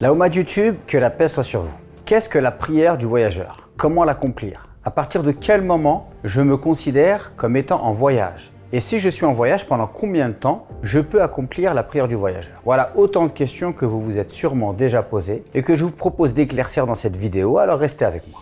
La Oumma de YouTube, que la paix soit sur vous. Qu'est-ce que la prière du voyageur? Comment l'accomplir? À partir de quel moment je me considère comme étant en voyage? Et si je suis en voyage, pendant combien de temps je peux accomplir la prière du voyageur? Voilà autant de questions que vous vous êtes sûrement déjà posées et que je vous propose d'éclaircir dans cette vidéo, alors restez avec moi.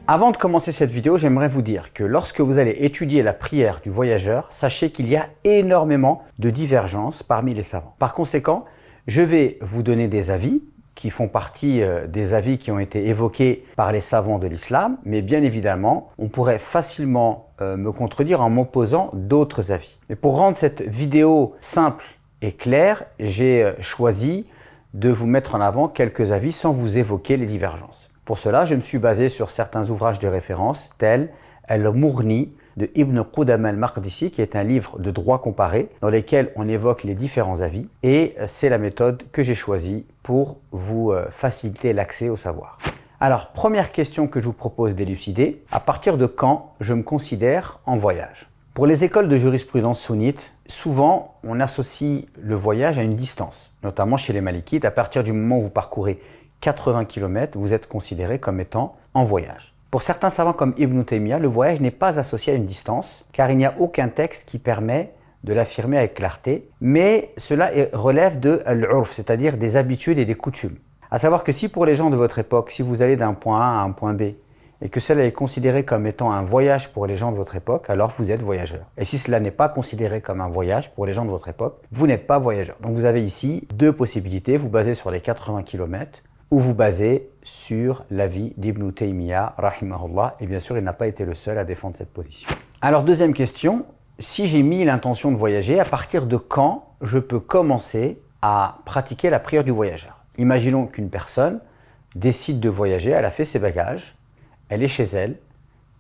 Avant de commencer cette vidéo, j'aimerais vous dire que lorsque vous allez étudier la prière du voyageur, sachez qu'il y a énormément de divergences parmi les savants. Par conséquent, je vais vous donner des avis qui font partie des avis qui ont été évoqués par les savants de l'islam, mais bien évidemment, on pourrait facilement me contredire en m'opposant d'autres avis. Mais pour rendre cette vidéo simple et claire, j'ai choisi de vous mettre en avant quelques avis sans vous évoquer les divergences. Pour cela, je me suis basé sur certains ouvrages de référence tels Al-Mughni de Ibn Qudama al-Maqdisi, qui est un livre de droit comparé dans lequel on évoque les différents avis, et c'est la méthode que j'ai choisie pour vous faciliter l'accès au savoir. Alors, première question que je vous propose d'élucider, à partir de quand je me considère en voyage? Pour les écoles de jurisprudence sunnite, souvent on associe le voyage à une distance, notamment chez les malikites. À partir du moment où vous parcourez 80 km, vous êtes considéré comme étant en voyage. Pour certains savants comme Ibn Taymiyyah, le voyage n'est pas associé à une distance, car il n'y a aucun texte qui permet de l'affirmer avec clarté, mais cela relève de l'urf, c'est-à-dire des habitudes et des coutumes. À savoir que si pour les gens de votre époque, si vous allez d'un point A à un point B, et que cela est considéré comme étant un voyage pour les gens de votre époque, alors vous êtes voyageur. Et si cela n'est pas considéré comme un voyage pour les gens de votre époque, vous n'êtes pas voyageur. Donc vous avez ici deux possibilités, vous basez sur les 80 km, ou vous basez sur l'avis d'Ibn Taymiyyah, rahimahullah, et bien sûr, il n'a pas été le seul à défendre cette position. Alors, deuxième question, si j'ai mis l'intention de voyager, à partir de quand je peux commencer à pratiquer la prière du voyageur? Imaginons qu'une personne décide de voyager, elle a fait ses bagages, elle est chez elle,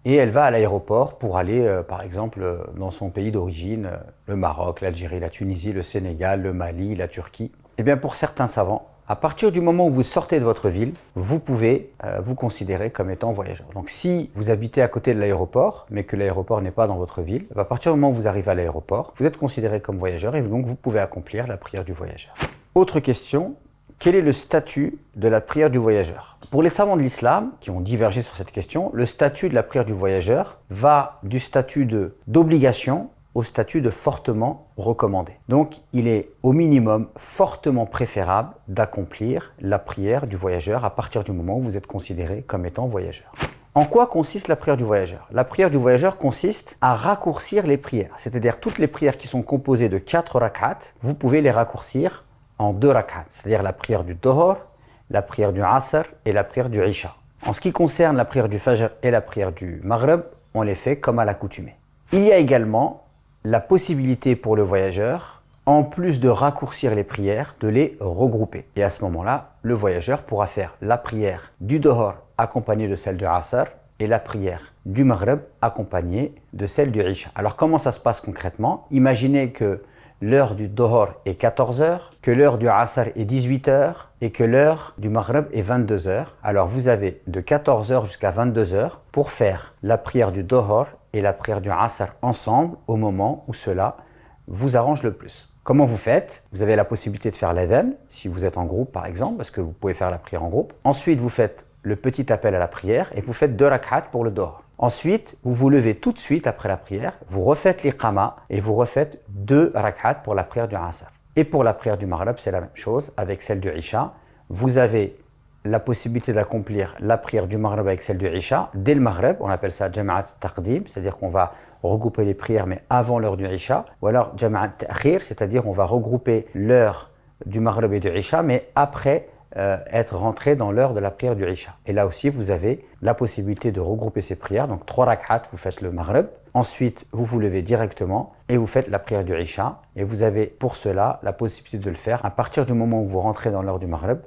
et elle va à l'aéroport pour aller, par exemple, dans son pays d'origine, le Maroc, l'Algérie, la Tunisie, le Sénégal, le Mali, la Turquie. Eh bien, pour certains savants, à partir du moment où vous sortez de votre ville, vous pouvez vous considérer comme étant voyageur. Donc si vous habitez à côté de l'aéroport, mais que l'aéroport n'est pas dans votre ville, à partir du moment où vous arrivez à l'aéroport, vous êtes considéré comme voyageur et donc vous pouvez accomplir la prière du voyageur. Autre question, quel est le statut de la prière du voyageur? Pour les savants de l'islam, qui ont divergé sur cette question, le statut de la prière du voyageur va du statut d'obligation au statut de fortement recommandé. Donc, il est au minimum fortement préférable d'accomplir la prière du voyageur à partir du moment où vous êtes considéré comme étant voyageur. En quoi consiste la prière du voyageur? La prière du voyageur consiste à raccourcir les prières, c'est-à-dire toutes les prières qui sont composées de 4 rak'at, vous pouvez les raccourcir en 2 rak'at, c'est-à-dire la prière du Dhuhr, la prière du Asr et la prière du Isha. En ce qui concerne la prière du Fajr et la prière du Maghrib, on les fait comme à l'accoutumée. Il y a également la possibilité pour le voyageur, en plus de raccourcir les prières, de les regrouper. Et à ce moment-là, le voyageur pourra faire la prière du Dhuhr accompagnée de celle du Asr et la prière du Maghrib accompagnée de celle du Isha. Alors comment ça se passe concrètement? Imaginez que l'heure du Dhuhr est 14 h, que l'heure du Asr est 18 h et que l'heure du Maghrib est 22 h. Alors vous avez de 14 h jusqu'à 22 h pour faire la prière du Dhuhr et la prière du Asr ensemble au moment où cela vous arrange le plus. Comment vous faites? Vous avez la possibilité de faire l'adhan, si vous êtes en groupe par exemple, parce que vous pouvez faire la prière en groupe. Ensuite, vous faites le petit appel à la prière et vous faites 2 rak'at pour le Dhuhr. Ensuite, vous vous levez tout de suite après la prière, vous refaites l'iqama et vous refaites 2 rak'at pour la prière du Asr. Et pour la prière du Maghrib, c'est la même chose avec celle du Isha. Vous avez la possibilité d'accomplir la prière du Maghrib avec celle du Isha dès le Maghrib, on appelle ça Jama'at Taqdim, c'est-à-dire qu'on va regrouper les prières mais avant l'heure du Isha, ou alors Jama'at Ta'khir, c'est-à-dire on va regrouper l'heure du Maghrib et du Isha mais après être rentré dans l'heure de la prière du Isha. Et là aussi, vous avez la possibilité de regrouper ces prières, donc 3 rak'at, vous faites le Maghrib, ensuite vous vous levez directement et vous faites la prière du Isha et vous avez pour cela la possibilité de le faire à partir du moment où vous rentrez dans l'heure du Maghrib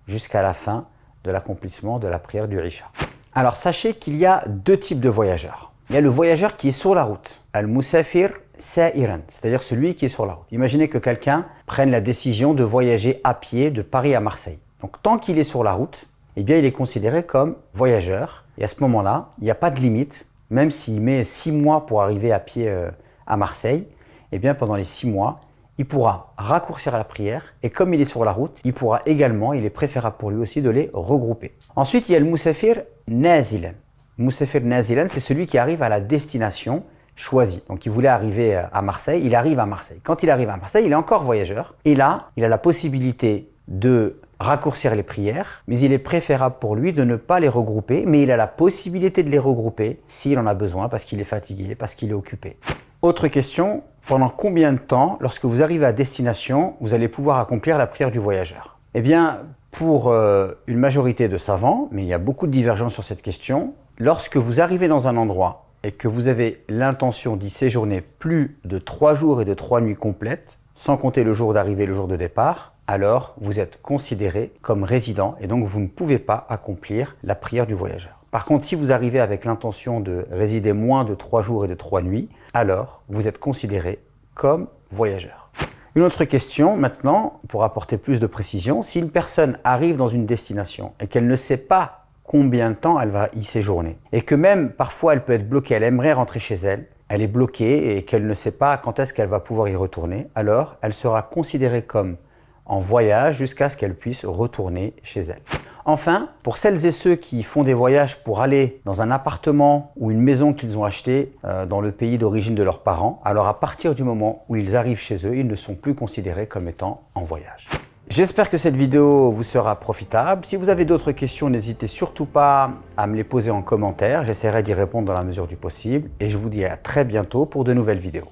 jusqu'à la fin de l'accomplissement de la prière du Isha. Alors sachez qu'il y a deux types de voyageurs. Il y a le voyageur qui est sur la route, al-musafir sa'iran, c'est-à-dire celui qui est sur la route. Imaginez que quelqu'un prenne la décision de voyager à pied de Paris à Marseille. Donc tant qu'il est sur la route, eh bien, il est considéré comme voyageur. Et à ce moment-là, il n'y a pas de limite. Même s'il met 6 mois pour arriver à pied à Marseille, eh bien, pendant les 6 mois, il pourra raccourcir la prière. Et comme il est sur la route, il pourra également, il est préférable pour lui aussi de les regrouper. Ensuite, il y a le Musafir Nazilan. Musafir Nazilan, c'est celui qui arrive à la destination choisie. Donc, il voulait arriver à Marseille, il arrive à Marseille. Quand il arrive à Marseille, il est encore voyageur. Et là, il a la possibilité de raccourcir les prières, mais il est préférable pour lui de ne pas les regrouper, mais il a la possibilité de les regrouper s'il en a besoin, parce qu'il est fatigué, parce qu'il est occupé. Autre question, pendant combien de temps, lorsque vous arrivez à destination, vous allez pouvoir accomplir la prière du voyageur? Eh bien, pour une majorité de savants, mais il y a beaucoup de divergences sur cette question, lorsque vous arrivez dans un endroit et que vous avez l'intention d'y séjourner plus de 3 jours et de 3 nuits complètes, sans compter le jour d'arrivée et le jour de départ, alors vous êtes considéré comme résident et donc vous ne pouvez pas accomplir la prière du voyageur. Par contre, si vous arrivez avec l'intention de résider moins de 3 jours et de 3 nuits, alors vous êtes considéré comme voyageur. Une autre question maintenant, pour apporter plus de précision, si une personne arrive dans une destination et qu'elle ne sait pas combien de temps elle va y séjourner, et que même parfois elle peut être bloquée, elle aimerait rentrer chez elle, elle est bloquée et qu'elle ne sait pas quand est-ce qu'elle va pouvoir y retourner, alors elle sera considérée comme en voyage jusqu'à ce qu'elle puisse retourner chez elle. Enfin, pour celles et ceux qui font des voyages pour aller dans un appartement ou une maison qu'ils ont acheté dans le pays d'origine de leurs parents, alors à partir du moment où ils arrivent chez eux, ils ne sont plus considérés comme étant en voyage. J'espère que cette vidéo vous sera profitable. Si vous avez d'autres questions, n'hésitez surtout pas à me les poser en commentaire. J'essaierai d'y répondre dans la mesure du possible. Et je vous dis à très bientôt pour de nouvelles vidéos.